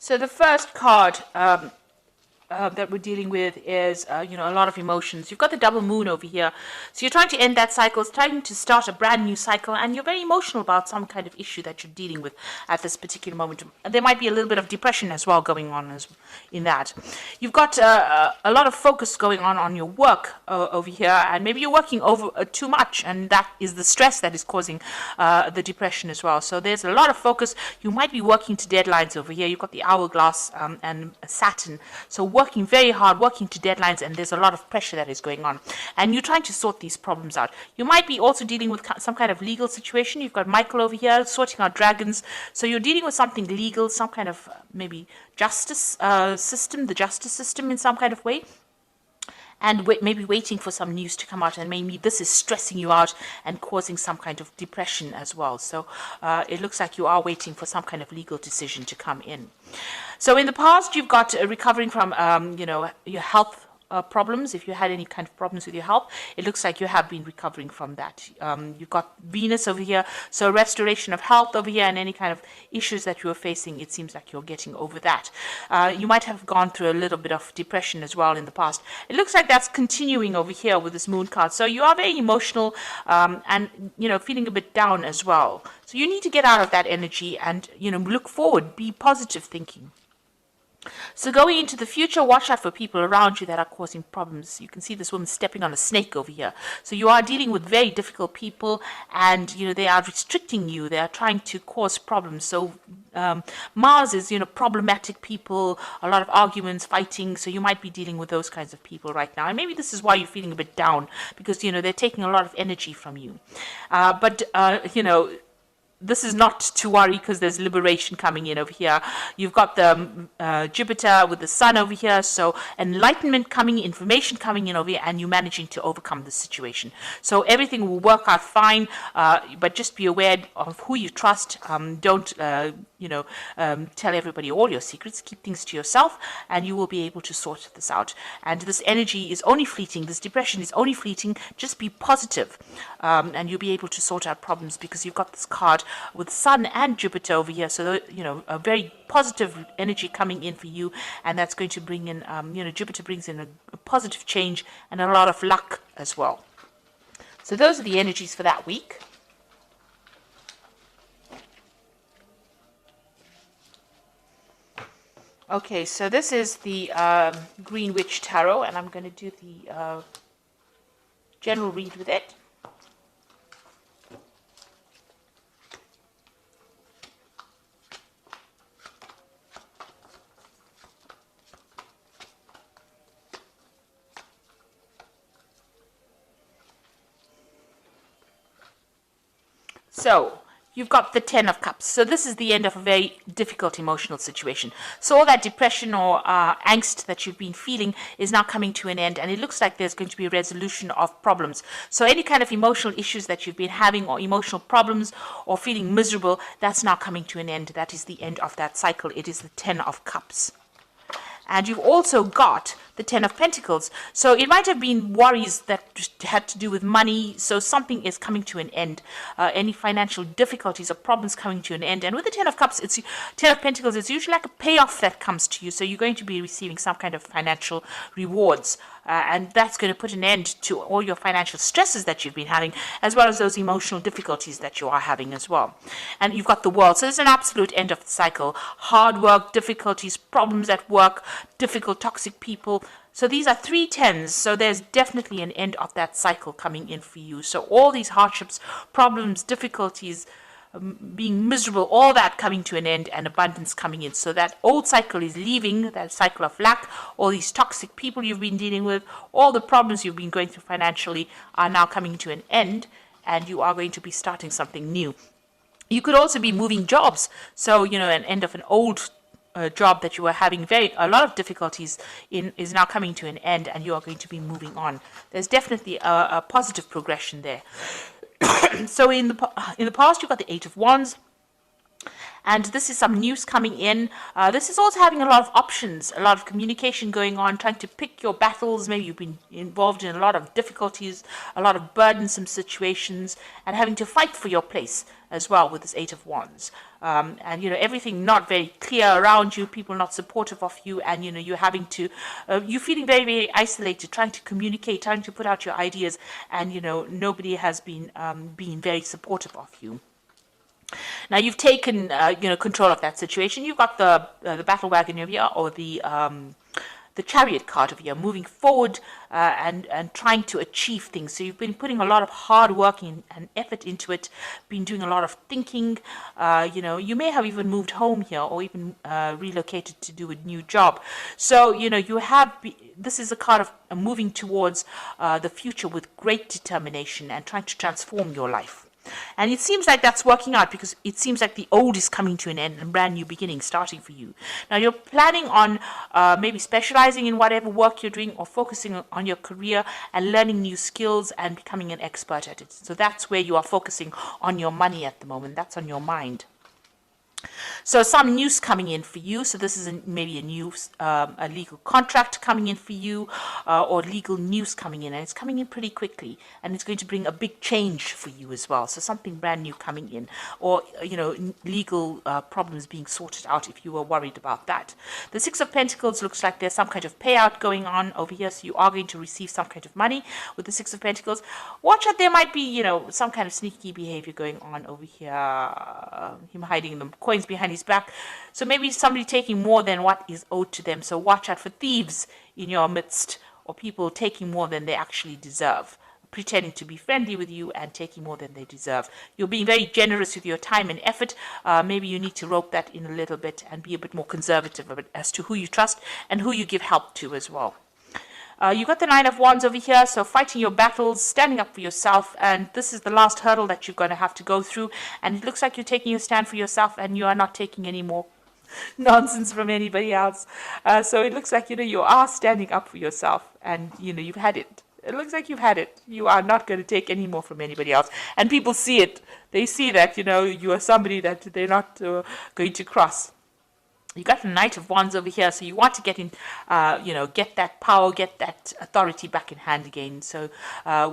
So the first card that we're dealing with is, a lot of emotions. You've got the double moon over here. So you're trying to end that cycle, it's trying to start a brand new cycle, and you're very emotional about some kind of issue that you're dealing with at this particular moment. There might be a little bit of depression as well going on in that. You've got a lot of focus going on your work over here, and maybe you're working over too much, and that is the stress that is causing the depression as well. So there's a lot of focus. You might be working to deadlines over here. You've got the hourglass and Saturn. So working very hard, working to deadlines, and there's a lot of pressure that is going on. And you're trying to sort these problems out. You might be also dealing with some kind of legal situation. You've got Michael over here sorting out dragons. So you're dealing with something legal, some kind of maybe justice system, the justice system in some kind of way. And maybe waiting for some news to come out, and maybe this is stressing you out and causing some kind of depression as well. So it looks like you are waiting for some kind of legal decision to come in. So in the past, you've got recovering from, your health problems. If you had any kind of problems with your health, it looks like you have been recovering from that. You've got Venus over here, so restoration of health over here, and any kind of issues that you were facing, it seems like you're getting over that. You might have gone through a little bit of depression as well in the past. It looks like that's continuing over here with this moon card. So you are very emotional and feeling a bit down as well. So you need to get out of that energy and look forward, be positive thinking. So going into the future, watch out for people around you that are causing problems. You can see this woman stepping on a snake over here. So you are dealing with very difficult people, and they are restricting you. They are trying to cause problems. So Mars is problematic people, a lot of arguments, fighting. So you might be dealing with those kinds of people right now. And maybe this is why you're feeling a bit down, because they're taking a lot of energy from you. This is not to worry, because there's liberation coming in over here. You've got the Jupiter with the Sun over here, so enlightenment coming, information coming in over here, and you managing to overcome the situation. So everything will work out fine, but just be aware of who you trust. Don't tell everybody all your secrets. Keep things to yourself, and you will be able to sort this out. And this energy is only fleeting. This depression is only fleeting. Just be positive, and you'll be able to sort out problems, because you've got this card with Sun and Jupiter over here. So a very positive energy coming in for you, and that's going to bring in Jupiter brings in a positive change and a lot of luck as well. So those are the energies for that week. Okay, so this is the Green Witch Tarot, and I'm going to do the general read with it. So you've got the Ten of Cups. So this is the end of a very difficult emotional situation. So all that depression or angst that you've been feeling is now coming to an end, and it looks like there's going to be a resolution of problems. So any kind of emotional issues that you've been having, or emotional problems, or feeling miserable, that's now coming to an end. That is the end of that cycle. It is the Ten of Cups. And you've also got the Ten of Pentacles. So it might have been worries that had to do with money. So something is coming to an end. Any financial difficulties or problems coming to an end. And with the Ten of Cups, Ten of Pentacles, it's usually like a payoff that comes to you. So you're going to be receiving some kind of financial rewards. And that's going to put an end to all your financial stresses that you've been having, as well as those emotional difficulties that you are having as well. And you've got the World. So there's an absolute end of the cycle. Hard work, difficulties, problems at work, difficult, toxic people. So these are 3 tens. So there's definitely an end of that cycle coming in for you. So all these hardships, problems, difficulties, being miserable, all that coming to an end, and abundance coming in. So that old cycle is leaving, that cycle of lack. All these toxic people you've been dealing with, all the problems you've been going through financially are now coming to an end, and you are going to be starting something new. You could also be moving jobs. So, an end of an old job that you were having a lot of difficulties in is now coming to an end, and you are going to be moving on. There's definitely a positive progression there. So in the past, you've got the Eight of Wands, and this is some news coming in. This is also having a lot of options, a lot of communication going on, trying to pick your battles. Maybe you've been involved in a lot of difficulties, a lot of burdensome situations, and having to fight for your place as well with this Eight of Wands. And, you know, everything not very clear around you, people not supportive of you, and, you know, you're having to, you're feeling very, very isolated, trying to communicate, trying to put out your ideas, and, you know, nobody has been being very supportive of you. Now you've taken, you know, control of that situation. You've got the battle wagon over here, or the chariot card over here, moving forward and trying to achieve things. So you've been putting a lot of hard work and effort into it, been doing a lot of thinking. You know, you may have even moved home here, or even relocated to do a new job. So, you know, you have, this is a card of moving towards the future with great determination and trying to transform your life. And it seems like that's working out, because it seems like the old is coming to an end and brand new beginning starting for you. Now you're planning on maybe specializing in whatever work you're doing, or focusing on your career and learning new skills and becoming an expert at it. So that's where you are focusing on your money at the moment. That's on your mind. So some news coming in for you. So this is maybe a new a legal contract coming in for you, or legal news coming in, and it's coming in pretty quickly, and it's going to bring a big change for you as well. So something brand new coming in, or, you know, legal problems being sorted out if you were worried about that. The Six of Pentacles looks like there's some kind of payout going on over here, so you are going to receive some kind of money with the Six of Pentacles. Watch out, there might be, you know, some kind of sneaky behavior going on over here. Him hiding the coins behind his back. So maybe somebody taking more than what is owed to them. So watch out for thieves in your midst, or people taking more than they actually deserve, pretending to be friendly with you and taking more than they deserve. You're being very generous with your time and effort. Maybe you need to rope that in a little bit and be a bit more conservative as to who you trust and who you give help to as well. You got the Nine of Wands over here, so fighting your battles, standing up for yourself, and this is the last hurdle that you're going to have to go through, and it looks like you're taking your stand for yourself, and you are not taking any more nonsense from anybody else. So it looks like, you know, you are standing up for yourself, and, you know, you've had it. It looks like you've had it. You are not going to take any more from anybody else, and people see it. They see that, you know, you are somebody that they're not going to cross. You got the Knight of Wands over here, so you want to get in, you know, get that power, get that authority back in hand again. So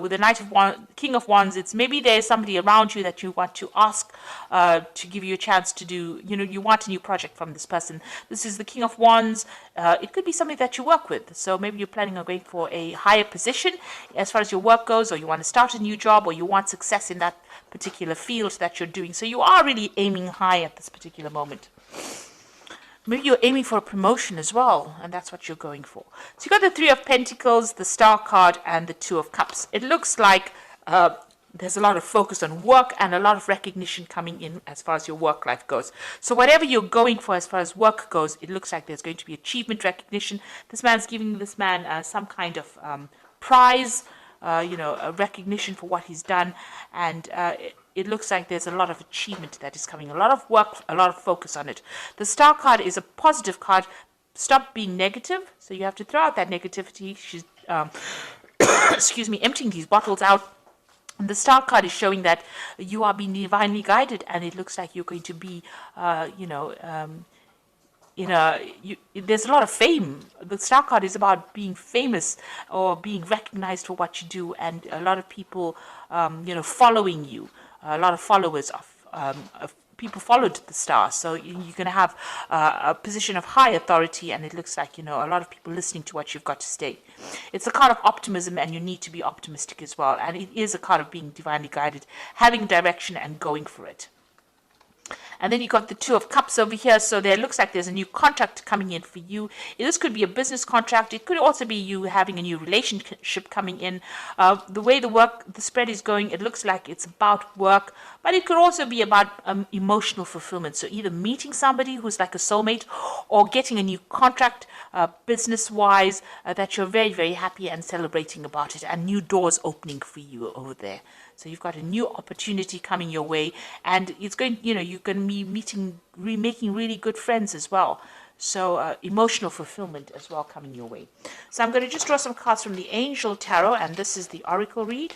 with the Knight of Wands, King of Wands, it's maybe there's somebody around you that you want to ask to give you a chance to do, you know, you want a new project from this person. This is the King of Wands. It could be somebody that you work with. So maybe you're planning on going for a higher position as far as your work goes, or you want to start a new job, or you want success in that particular field that you're doing. So you are really aiming high at this particular moment. Maybe you're aiming for a promotion as well, and that's what you're going for. So you got the Three of Pentacles, the Star card, and the Two of Cups. It looks like there's a lot of focus on work and a lot of recognition coming in as far as your work life goes. So whatever you're going for as far as work goes, it looks like there's going to be achievement, recognition. This man's giving this man some kind of prize, you know, a recognition for what he's done, and it looks like there's a lot of achievement that is coming, a lot of work, a lot of focus on it. The Star card is a positive card. Stop being negative. So you have to throw out that negativity. She's, excuse me, emptying these bottles out. And the Star card is showing that you are being divinely guided, and it looks like you're going to be, you know, there's a lot of fame. The Star card is about being famous or being recognized for what you do, and a lot of people, you know, following you. A lot of followers of people followed the Star, so you're going to have a position of high authority, and it looks like, you know, a lot of people listening to what you've got to say. It's a card of optimism, and you need to be optimistic as well, and it is a card of being divinely guided, having direction and going for it. And then you got the Two of Cups over here. So there looks like there's a new contract coming in for you. This could be a business contract. It could also be you having a new relationship coming in. The way the spread is going, it looks like it's about work, but it could also be about emotional fulfillment. So either meeting somebody who's like a soulmate, or getting a new contract business-wise that you're very, very happy and celebrating about it, and new doors opening for you over there. So you've got a new opportunity coming your way, and it's going, you know, you're going to be making really good friends as well. So emotional fulfillment as well coming your way. So I'm going to just draw some cards from the Angel Tarot, and this is the Oracle read.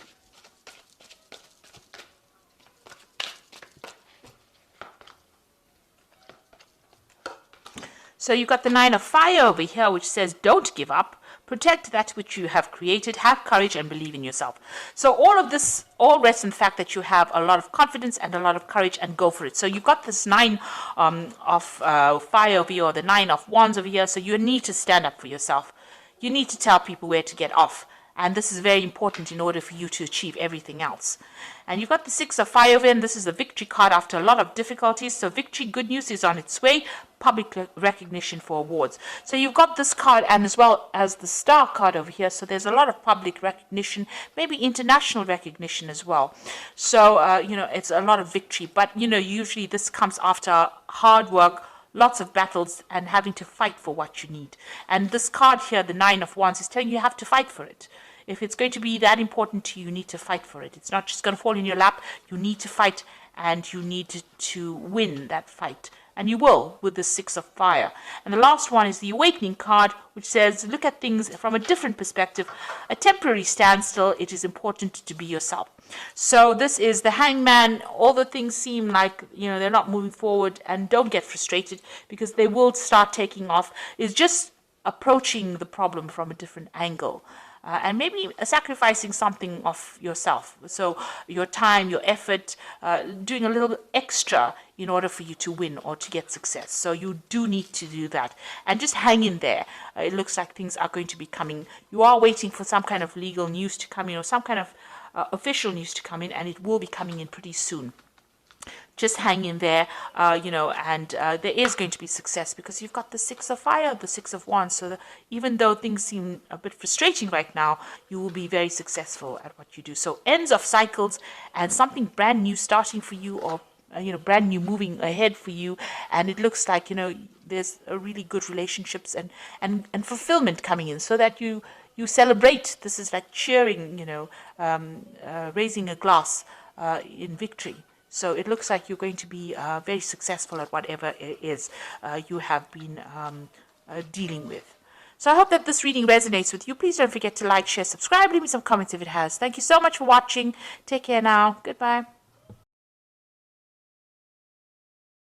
So you've got the Nine of Fire over here, which says don't give up. protect that which you have created, have courage and believe in yourself. So all of this all rests in the fact that you have a lot of confidence and a lot of courage, and go for it. So you've got this 9 of fire over here, or the 9 of wands over here. So you need to stand up for yourself. You need to tell people where to get off. And this is very important in order for you to achieve everything else. And you've got the 6 of fire over here, and this is the victory card after a lot of difficulties. So victory, good news is on its way. Public recognition for awards. So you've got this card, and as well as the star card over here. So there's a lot of public recognition, maybe international recognition as well. So, it's a lot of victory. But, usually this comes after hard work, lots of battles, and having to fight for what you need. And this card here, the 9 of wands, is telling you have to fight for it. If it's going to be that important to you, you need to fight for it. It's not just going to fall in your lap. You need to fight, and you need to win that fight. And you will with the 6 of fire. And the last one is the awakening card, which says, look at things from a different perspective. A temporary standstill. It is important to be yourself. So this is the hangman. All the things seem like, they're not moving forward, and don't get frustrated, because they will start taking off. It's just approaching the problem from a different angle. And maybe sacrificing something of yourself. So your time, your effort, doing a little extra in order for you to win or to get success. So you do need to do that. And just hang in there. It looks like things are going to be coming. You are waiting for some kind of legal news to come in, or some kind of official news to come in, and it will be coming in pretty soon. Just hang in there, and there is going to be success, because you've got the 6 of fire, the 6 of wands. So even though things seem a bit frustrating right now, you will be very successful at what you do. So ends of cycles, and something brand new starting for you, or brand new moving ahead for you. And it looks like there's a really good relationships and fulfillment coming in, so that you celebrate. This is like cheering, raising a glass in victory. So it looks like you're going to be very successful at whatever it is you have been dealing with. So I hope that this reading resonates with you. Please don't forget to like, share, subscribe, leave me some comments if it has. Thank you so much for watching. Take care now. Goodbye.